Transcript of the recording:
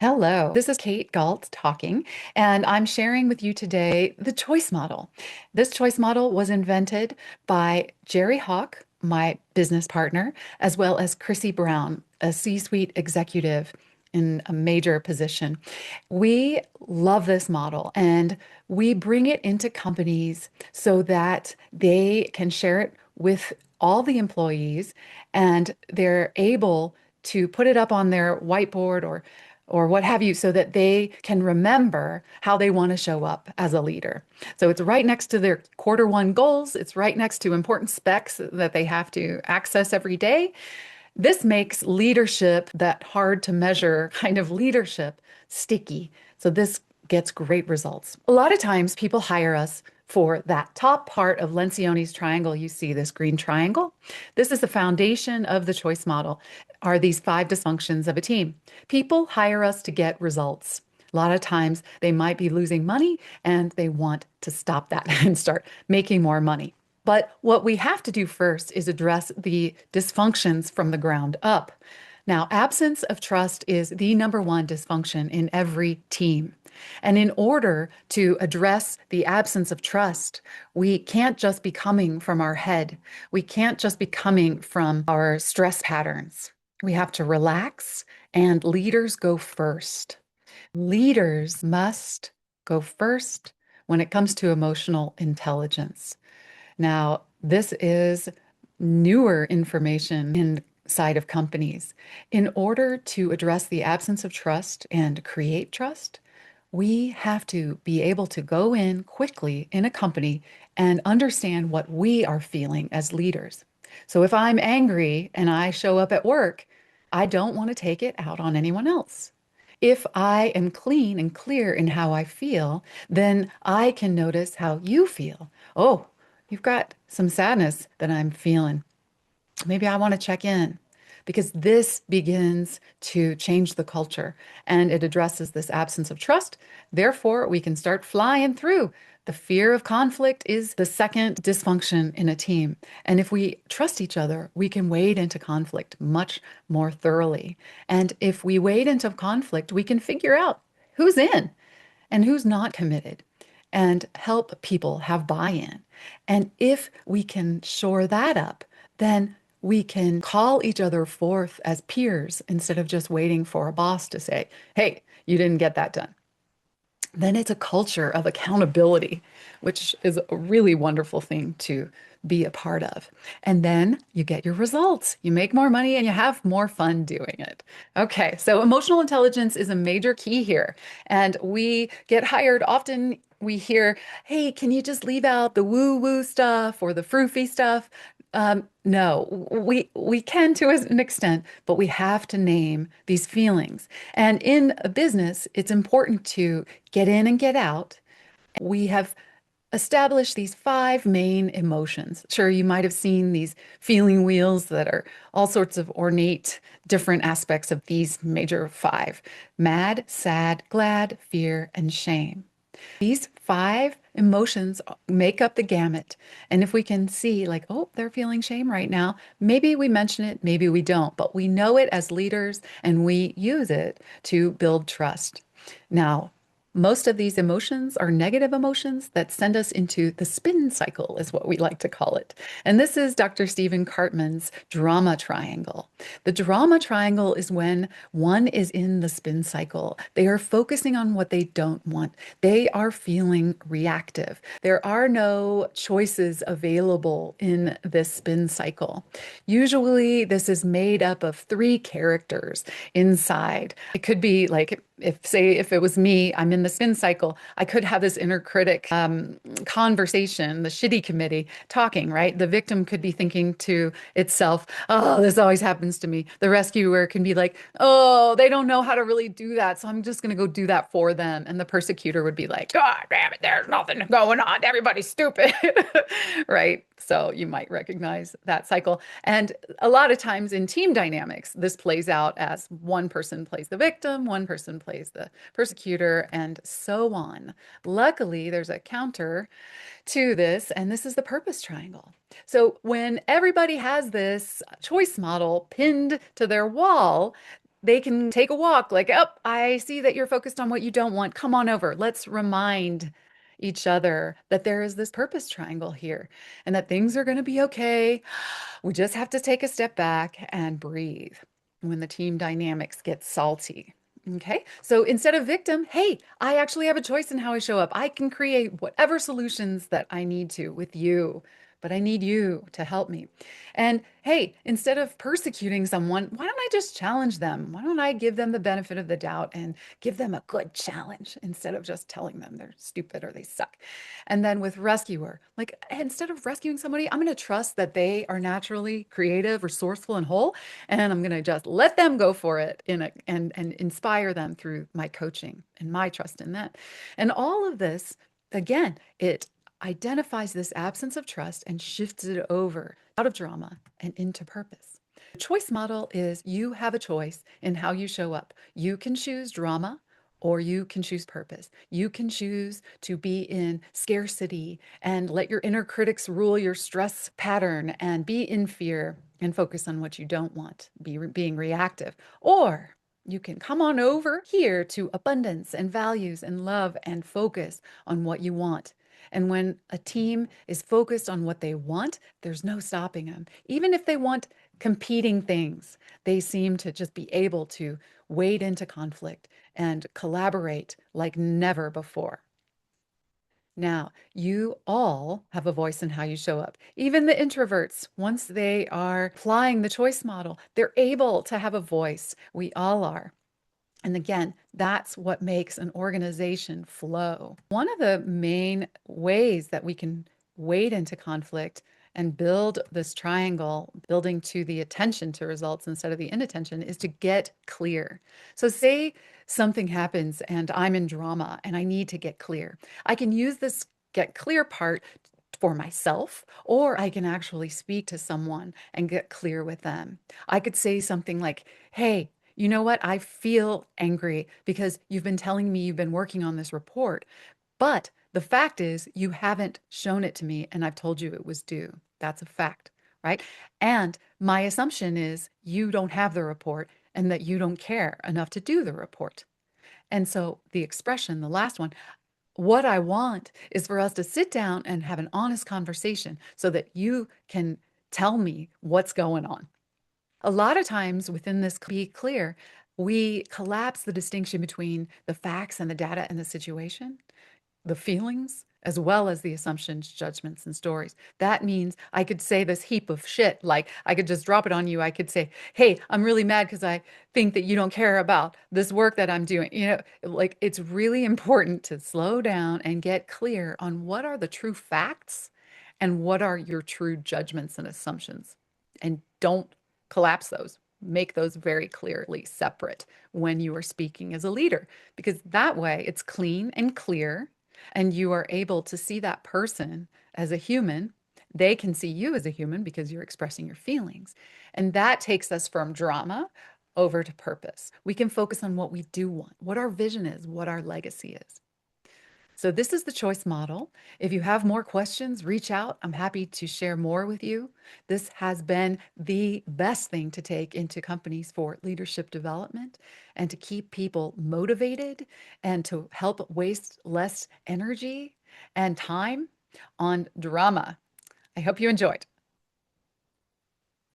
Hello, this is Kate Galt talking, and I'm sharing with you today the choice model. This choice model was invented by Jerry Haack, my business partner, as well as Christi Brown, a C-suite executive in a major position. We love this model and we bring it into companies so that they can share it with all the employees and they're able to put it up on their whiteboard or what have you, so that they can remember how they want to show up as a leader. So it's right next to their quarter one goals. It's right next to important specs that they have to access every day. This makes leadership, that hard to measure kind of leadership, sticky. So this gets great results. A lot of times people hire us for that top part of Lencioni's triangle. You see this green triangle. This is the foundation of the choice model, are these five dysfunctions of a team. People hire us to get results. A lot of times they might be losing money and they want to stop that and start making more money. But what we have to do first is address the dysfunctions from the ground up. Now, absence of trust is the number one dysfunction in every team. And in order to address the absence of trust, we can't just be coming from our head. We can't just be coming from our stress patterns. We have to relax, and leaders go first. Leaders must go first when it comes to emotional intelligence. Now, this is newer information inside of companies. In order to address the absence of trust and create trust, we have to be able to go in quickly in a company and understand what we are feeling as leaders. So if I'm angry and I show up at work, I don't want to take it out on anyone else. If I am clean and clear in how I feel, then I can notice how you feel. Oh, you've got some sadness that I'm feeling. Maybe I want to check in, because this begins to change the culture and it addresses this absence of trust. Therefore, we can start flying through. The fear of conflict is the second dysfunction in a team. And if we trust each other, we can wade into conflict much more thoroughly. And if we wade into conflict, we can figure out who's in and who's not committed and help people have buy-in. And if we can shore that up, then we can call each other forth as peers instead of just waiting for a boss to say, hey, you didn't get that done. Then it's a culture of accountability, which is a really wonderful thing to be a part of. And then you get your results. You make more money and you have more fun doing it. Okay, so emotional intelligence is a major key here. And we get hired often. We hear, hey, can you just leave out the woo-woo stuff or the froofy stuff? No, we can to an extent, but we have to name these feelings. And in a business, it's important to get in and get out. We have established these five main emotions. Sure, you might have seen these feeling wheels that are all sorts of ornate, different aspects of these major five: mad, sad, glad, fear, and shame. These five emotions make up the gamut. And if we can see, like, oh, they're feeling shame right now, maybe we mention it, maybe we don't, but we know it as leaders and we use it to build trust. Now, most of these emotions are negative emotions that send us into the spin cycle, is what we like to call it. And this is Dr. Stephen Cartman's drama triangle. The drama triangle is when one is in the spin cycle. They are focusing on what they don't want. They are feeling reactive. There are no choices available in this spin cycle. Usually, this is made up of three characters inside. It could be like, if it was me, I'm in the spin cycle, I could have this inner critic conversation, the shitty committee talking, right? The victim could be thinking to itself, oh, this always happens to me. The rescuer can be like, oh, they don't know how to really do that, so I'm just going to go do that for them. And the persecutor would be like, God damn it, there's nothing going on. Everybody's stupid, right? So you might recognize that cycle. And a lot of times in team dynamics, this plays out as one person plays the victim, one person plays the persecutor, and so on. Luckily, there's a counter to this, and this is the purpose triangle. So when everybody has this choice model pinned to their wall, they can take a walk, like, oh, I see that you're focused on what you don't want. Come on over. Let's remind each other that there is this purpose triangle here and that things are going to be okay. We just have to take a step back and breathe when the team dynamics get salty. Okay. So instead of victim, hey, I actually have a choice in how I show up. I can create whatever solutions that I need to with you, but I need you to help me. And hey, instead of persecuting someone, why don't I just challenge them? Why don't I give them the benefit of the doubt and give them a good challenge instead of just telling them they're stupid or they suck? And then with rescuer, like instead of rescuing somebody, I'm going to trust that they are naturally creative, resourceful, and whole. And I'm going to just let them go for it and inspire them through my coaching and my trust in them. And all of this, again, it identifies this absence of trust and shifts it over out of drama and into purpose. The choice model is you have a choice in how you show up. You can choose drama or you can choose purpose. You can choose to be in scarcity and let your inner critics rule your stress pattern and be in fear and focus on what you don't want, being reactive. Or you can come on over here to abundance and values and love and focus on what you want. And when a team is focused on what they want, there's no stopping them. Even if they want competing things, they seem to just be able to wade into conflict and collaborate like never before. Now, you all have a voice in how you show up. Even the introverts, once they are applying the choice model, they're able to have a voice. We all are. And again, that's what makes an organization flow. One of the main ways that we can wade into conflict and build this triangle, building to the attention to results instead of the inattention, is to get clear. So, say something happens and I'm in drama and I need to get clear. I can use this get clear part for myself, or I can actually speak to someone and get clear with them. I could say something like, hey, you know what? I feel angry because you've been telling me you've been working on this report, but the fact is you haven't shown it to me and I've told you it was due. That's a fact, right? And my assumption is you don't have the report and that you don't care enough to do the report. And so the expression, the last one, what I want is for us to sit down and have an honest conversation so that you can tell me what's going on. A lot of times within this be clear, we collapse the distinction between the facts and the data and the situation, the feelings, as well as the assumptions, judgments, and stories. That means I could say this heap of shit, like I could just drop it on you. I could say, hey, I'm really mad because I think that you don't care about this work that I'm doing. Like it's really important to slow down and get clear on what are the true facts and what are your true judgments and assumptions. And don't collapse those. Make those very clearly separate when you are speaking as a leader, because that way it's clean and clear and you are able to see that person as a human. They can see you as a human because you're expressing your feelings. And that takes us from drama over to purpose. We can focus on what we do want, what our vision is, what our legacy is. So this is the choice model. If you have more questions, reach out. I'm happy to share more with you. This has been the best thing to take into companies for leadership development and to keep people motivated and to help waste less energy and time on drama. I hope you enjoyed.